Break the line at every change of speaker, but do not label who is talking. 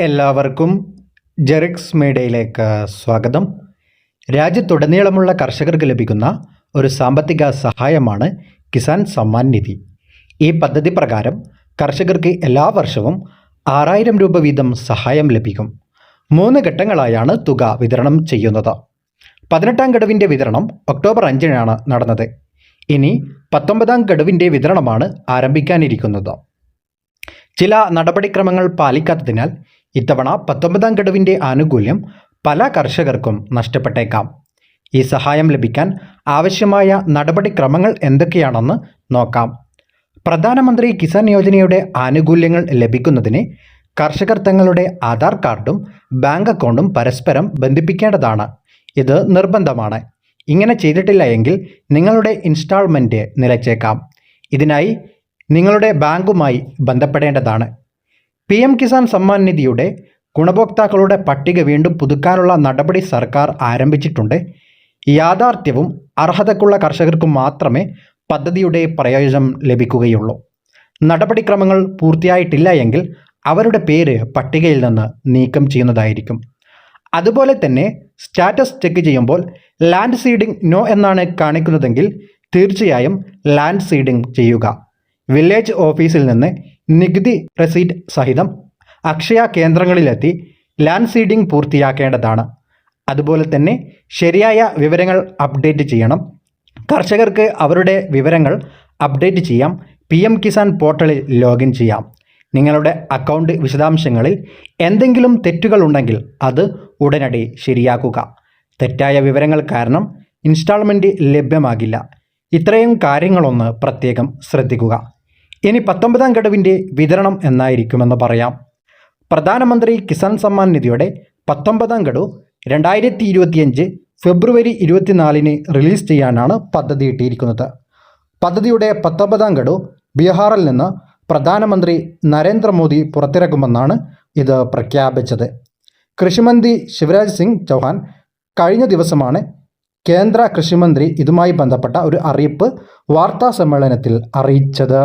എല്ലാവർക്കും ജെറിക്സ് മീഡിയയിലേക്ക് സ്വാഗതം. രാജ്യത്തുടനീളമുള്ള കർഷകർക്ക് ലഭിക്കുന്ന ഒരു സാമ്പത്തിക സഹായമാണ് കിസാൻ സമ്മാൻ നിധി. ഈ പദ്ധതി പ്രകാരം കർഷകർക്ക് എല്ലാ വർഷവും 6000 രൂപ വീതം സഹായം ലഭിക്കും. 3 ഘട്ടങ്ങളായാണ് തുക വിതരണം ചെയ്യുന്നത്. 18ാം ഗഡുവിൻ്റെ വിതരണം ഒക്ടോബർ 5-നാണ് നടന്നത്. ഇനി 19ാം ഗഡുവിൻ്റെ വിതരണമാണ് ആരംഭിക്കാനിരിക്കുന്നത്. ചില നടപടിക്രമങ്ങൾ പാലിക്കാത്തതിനാൽ ഇത്തവണ 19ാം ഗഡുവിൻ്റെ ആനുകൂല്യം പല കർഷകർക്കും നഷ്ടപ്പെട്ടേക്കാം. ഈ സഹായം ലഭിക്കാൻ ആവശ്യമായ നടപടിക്രമങ്ങൾ എന്തൊക്കെയാണെന്ന് നോക്കാം. പ്രധാനമന്ത്രി കിസാൻ യോജനയുടെ ആനുകൂല്യങ്ങൾ ലഭിക്കുന്നതിന് കർഷകർ തങ്ങളുടെ ആധാർ കാർഡും ബാങ്ക് അക്കൗണ്ടും പരസ്പരം ബന്ധിപ്പിക്കേണ്ടതാണ്. ഇത് നിർബന്ധമാണ്. ഇങ്ങനെ ചെയ്തിട്ടില്ല എങ്കിൽ നിങ്ങളുടെ ഇൻസ്റ്റാൾമെൻറ്റ് നിലച്ചേക്കാം. ഇതിനായി നിങ്ങളുടെ ബാങ്കുമായി ബന്ധപ്പെടേണ്ടതാണ്. PM കിസാൻ സമ്മാൻ നിധിയുടെ ഗുണഭോക്താക്കളുടെ പട്ടിക വീണ്ടും പുതുക്കാനുള്ള നടപടി സർക്കാർ ആരംഭിച്ചിട്ടുണ്ട്. യാഥാർത്ഥ്യവും അർഹതക്കുള്ള കർഷകർക്ക് മാത്രമേ പദ്ധതിയുടെ പ്രയോജനം ലഭിക്കുകയുള്ളൂ. നടപടിക്രമങ്ങൾ പൂർത്തിയായിട്ടില്ല എങ്കിൽ അവരുടെ പേര് പട്ടികയിൽ നിന്ന് നീക്കം ചെയ്യുന്നതായിരിക്കും. അതുപോലെ തന്നെ സ്റ്റാറ്റസ് ചെക്ക് ചെയ്യുമ്പോൾ ലാൻഡ് സീഡിംഗ് നോ എന്നാണ് കാണിക്കുന്നതെങ്കിൽ തീർച്ചയായും ലാൻഡ് സീഡിംഗ് ചെയ്യുക. വില്ലേജ് ഓഫീസിൽ നിന്ന് നികുതി റെസീറ്റ് സഹിതം അക്ഷയ കേന്ദ്രങ്ങളിലെത്തി ലാൻഡ് സീഡിംഗ് പൂർത്തിയാക്കേണ്ടതാണ്. അതുപോലെ തന്നെ ശരിയായ വിവരങ്ങൾ അപ്ഡേറ്റ് ചെയ്യണം. കർഷകർക്ക് അവരുടെ വിവരങ്ങൾ അപ്ഡേറ്റ് ചെയ്യാം. PM കിസാൻ പോർട്ടലിൽ ലോഗിൻ ചെയ്യാം. നിങ്ങളുടെ അക്കൗണ്ട് വിശദാംശങ്ങളിൽ എന്തെങ്കിലും തെറ്റുകൾ ഉണ്ടെങ്കിൽ അത് ഉടനടി ശരിയാക്കുക. തെറ്റായ വിവരങ്ങൾ കാരണം ഇൻസ്റ്റാൾമെൻറ്റ് ലഭ്യമാകില്ല. ഇത്രയും കാര്യങ്ങളൊന്ന് പ്രത്യേകം ശ്രദ്ധിക്കുക. ഇനി 19ാം ഗഡുവിൻ്റെ വിതരണം എന്നായിരിക്കുമെന്ന് പറയാം. പ്രധാനമന്ത്രി കിസാൻ സമ്മാൻ നിധിയുടെ 19ാം ഗഡു 2025 ഫെബ്രുവരി 24-ന് റിലീസ് ചെയ്യാനാണ് പദ്ധതി ഇട്ടിരിക്കുന്നത്. പദ്ധതിയുടെ 19ാം ഗഡു ബീഹാറിൽ നിന്ന് പ്രധാനമന്ത്രി നരേന്ദ്രമോദി പുറത്തിറക്കുമെന്നാണ് ഇത് പ്രഖ്യാപിച്ചത്. കൃഷിമന്ത്രി ശിവരാജ് സിംഗ് ചൗഹാൻ കഴിഞ്ഞ ദിവസമാണ് കേന്ദ്ര കൃഷിമന്ത്രി ഇതുമായി ബന്ധപ്പെട്ട ഒരു അറിയിപ്പ് വാർത്താ സമ്മേളനത്തിൽ അറിയിച്ചത്.